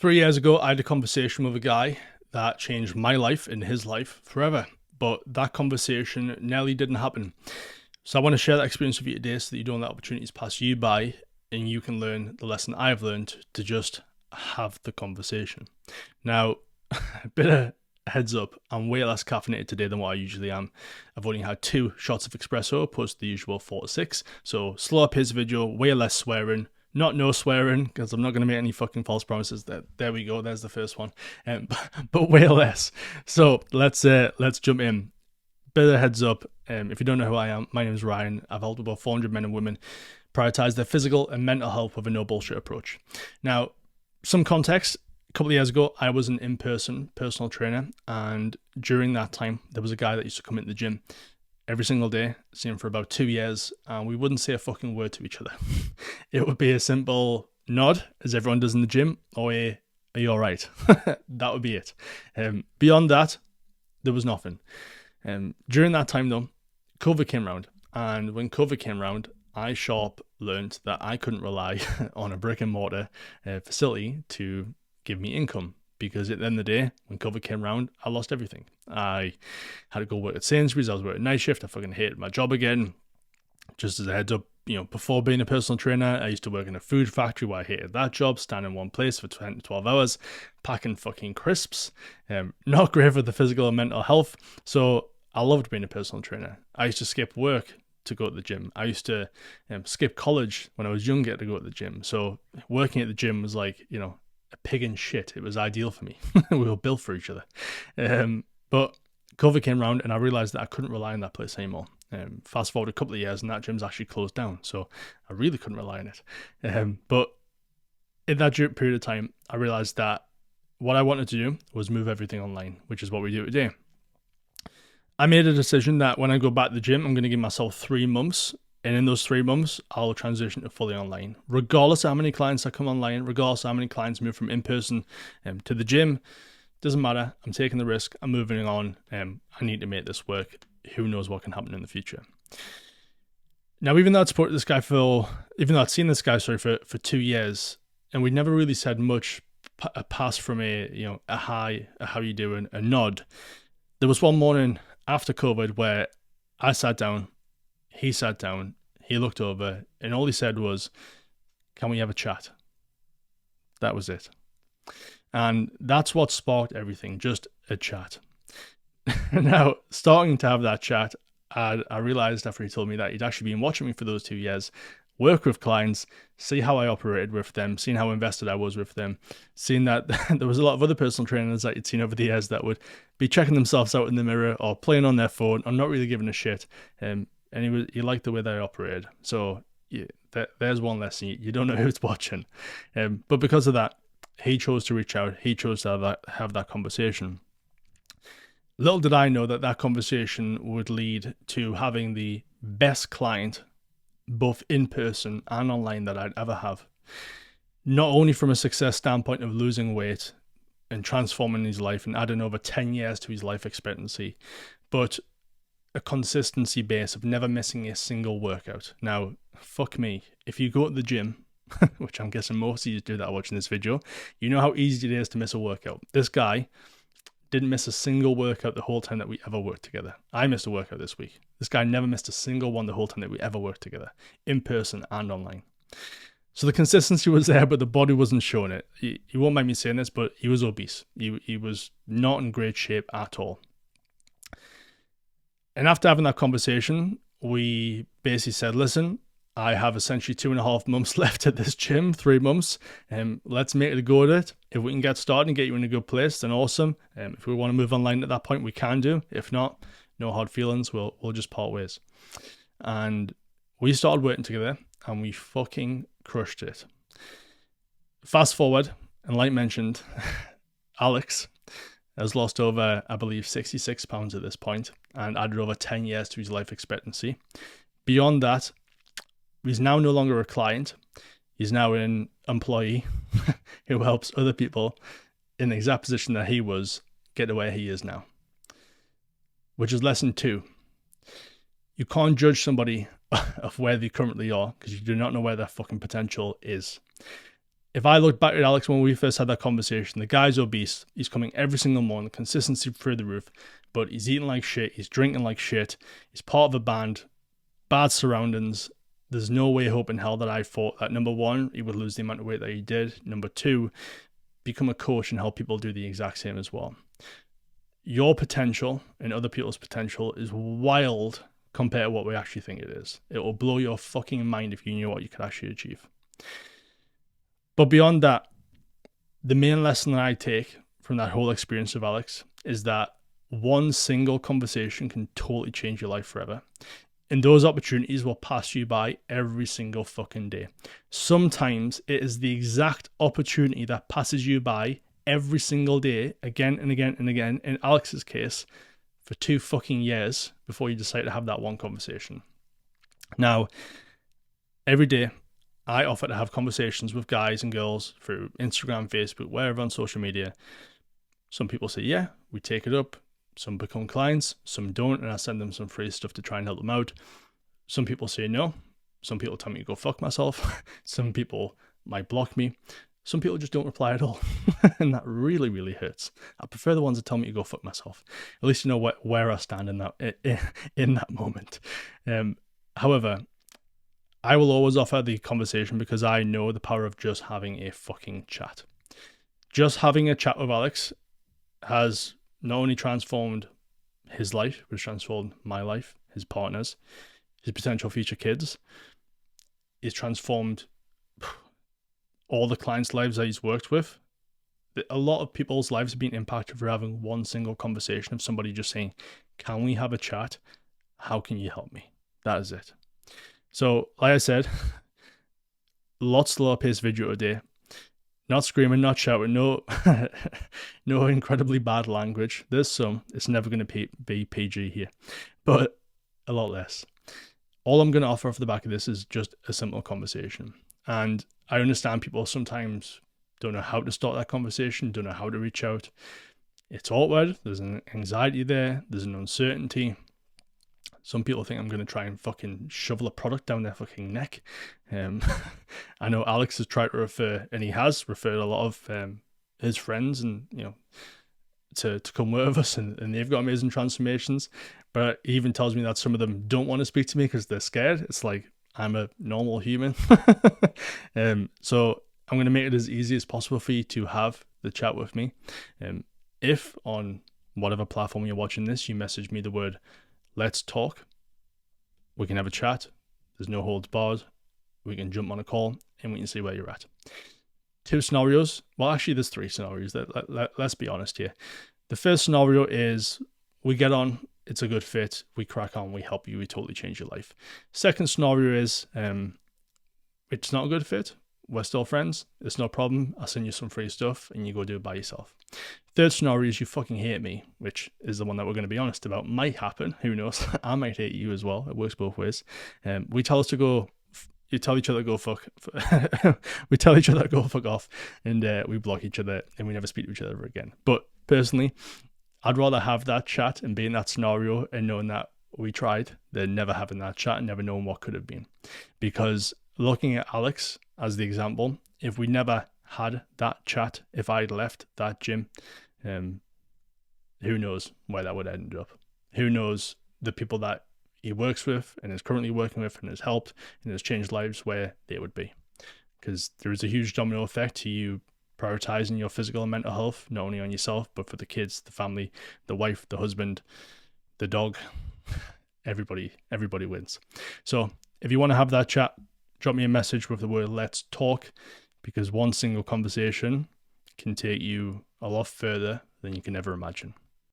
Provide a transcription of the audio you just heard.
3 years ago, I had a conversation with a guy that changed my life and his life forever. But that conversation nearly didn't happen. So I want to share that experience with you today so that you don't let opportunities pass you by and you can learn the lesson I've learned to just have the conversation. Now, a bit of heads up, I'm way less caffeinated today than what I usually am. I've only had 2 shots of espresso opposed to the usual 4 to 6. So slower pace video, way less swearing. Not no swearing, because I'm not going to make any fucking false promises. There we go. There's the first one. But way less. So let's jump in. Bit of heads up. If you don't know who I am, my name is Ryan. I've helped about 400 men and women prioritize their physical and mental health with a no bullshit approach. Now, some context. A couple of years ago, I was an in-person personal trainer, and during that time, there was a guy that used to come into the gym every single day, see him for about 2 years, and we wouldn't say a fucking word to each other. It would be a simple nod, as everyone does in the gym, or a, are you all right? That would be it. Beyond that, there was nothing. During that time, though, COVID came around, and when COVID came around, I sharp learned that I couldn't rely on a brick and mortar facility to give me income. Because at the end of the day, when COVID came around, I lost everything. I had to go work at Sainsbury's. I was working night shift. I fucking hated my job again. Just as a heads up, before being a personal trainer, I used to work in a food factory where I hated that job, standing in one place for 10 to 12 hours, packing fucking crisps. Not great for the physical and mental health. So I loved being a personal trainer. I used to skip work to go to the gym. I used to skip college when I was younger to go to the gym. So working at the gym was like, a pig in shit. It was ideal for me. We were built for each other. But COVID came around and I realized that I couldn't rely on that place anymore. Fast forward a couple of years and that gym's actually closed down. So I really couldn't rely on it. But in that period of time, I realized that what I wanted to do was move everything online, which is what we do today. I made a decision that when I go back to the gym, I'm going to give myself 3 months. And in those 3 months, I'll transition to fully online. Regardless of how many clients that come online, regardless of how many clients move from in-person to the gym, doesn't matter. I'm taking the risk. I'm moving on. I need to make this work. Who knows what can happen in the future. Now, even though I'd supported this guy even though I'd seen this guy, for 2 years, and we'd never really said much past from a hi, a how you doing, a nod. There was one morning after COVID where I sat down, he sat down, he looked over, and all he said was, "Can we have a chat?" That was it. And that's what sparked everything, just a chat. Now, starting to have that chat, I realized after he told me that he'd actually been watching me for those 2 years, work with clients, see how I operated with them, seeing how invested I was with them, seeing that there was a lot of other personal trainers that you'd seen over the years that would be checking themselves out in the mirror or playing on their phone or not really giving a shit. And he liked the way they operated. So there's one lesson. You don't know who's watching. But because of that, he chose to reach out. He chose to have that conversation. Little did I know that conversation would lead to having the best client, both in person and online, that I'd ever have. Not only from a success standpoint of losing weight and transforming his life and adding over 10 years to his life expectancy, but a consistency base of never missing a single workout. Now, fuck me, if you go to the gym, which I'm guessing most of you do that watching this video, you know how easy it is to miss a workout. This guy didn't miss a single workout the whole time that we ever worked together. I missed a workout this week. This guy never missed a single one the whole time that we ever worked together, in person and online. So the consistency was there, but the body wasn't showing it. You won't mind me saying this, but he was obese. He was not in great shape at all. And after having that conversation, we basically said, listen, I have essentially 2.5 months left at this gym, 3 months. Let's make it a go at it. If we can get started and get you in a good place, then awesome. If we want to move online at that point, we can do. If not, no hard feelings. We'll just part ways. And we started working together and we fucking crushed it. Fast forward, and like mentioned, Alex has lost over, I believe, 66 pounds at this point and added over 10 years to his life expectancy. Beyond that, he's now no longer a client. He's now an employee who helps other people in the exact position that he was get to where he is now. Which is lesson 2. You can't judge somebody of where they currently are because you do not know where their fucking potential is. If I look back at Alex when we first had that conversation, the guy's obese. He's coming every single morning, consistency through the roof, but he's eating like shit. He's drinking like shit. He's part of a band, bad surroundings. There's no way, hope in hell that I thought that, number one, he would lose the amount of weight that he did. Number two, become a coach and help people do the exact same as well. Your potential and other people's potential is wild compared to what we actually think it is. It will blow your fucking mind if you knew what you could actually achieve. But beyond that, the main lesson that I take from that whole experience of Alex is that one single conversation can totally change your life forever. And those opportunities will pass you by every single fucking day. Sometimes it is the exact opportunity that passes you by every single day, again and again and again, in Alex's case, for 2 fucking years before you decide to have that one conversation. Now, every day, I offer to have conversations with guys and girls through Instagram, Facebook, wherever on social media. Some people say, yeah, we take it up. Some become clients, some don't, and I send them some free stuff to try and help them out. Some people say no. Some people tell me to go fuck myself. Some people might block me. Some people just don't reply at all. And that really, really hurts. I prefer the ones that tell me to go fuck myself. At least you know where I stand in that moment. However, I will always offer the conversation because I know the power of just having a fucking chat. Just having a chat with Alex has not only transformed his life, but transformed my life, his partners, his potential future kids. It's transformed all the clients' lives that he's worked with. A lot of people's lives have been impacted for having one single conversation of somebody just saying, can we have a chat? How can you help me? That is it. So, like I said, lots slower paced video a day. Not screaming, not shouting, no incredibly bad language. There's some. It's never going to be PG here, but a lot less. All I'm going to offer off the back of this is just a simple conversation. And I understand people sometimes don't know how to start that conversation, don't know how to reach out. It's awkward. There's an anxiety there. There's an uncertainty. Some people think I'm going to try and fucking shovel a product down their fucking neck. I know Alex has tried to refer, and he has referred a lot of his friends and, to come work with us, and they've got amazing transformations. But he even tells me that some of them don't want to speak to me because they're scared. It's like, I'm a normal human. So I'm going to make it as easy as possible for you to have the chat with me. If on whatever platform you're watching this, you message me the word let's talk, we can have a chat. There's no holds barred. We can jump on a call and we can see where you're at. 2 scenarios. Well, actually, there's 3 scenarios. Let's be honest here. The first scenario is we get on, it's a good fit, we crack on, we help you, we totally change your life. Second scenario is it's not a good fit. We're still friends. It's no problem. I'll send you some free stuff and you go do it by yourself. Third scenario is you fucking hate me, which is the one that we're going to be honest about. Might happen. Who knows? I might hate you as well. It works both ways. You tell each other to go fuck. We tell each other to go fuck off, and we block each other, and we never speak to each other ever again. But personally, I'd rather have that chat and be in that scenario and knowing that we tried than never having that chat and never knowing what could have been. Because looking at Alex as the example, if we never had that chat, if I'd left that gym, who knows where that would have ended up? Who knows the people that he works with and is currently working with and has helped and has changed lives where they would be? Because there is a huge domino effect to you prioritizing your physical and mental health, not only on yourself, but for the kids, the family, the wife, the husband, the dog. Everybody wins. So if you want to have that chat, drop me a message with the word let's talk, because one single conversation can take you a lot further than you can ever imagine.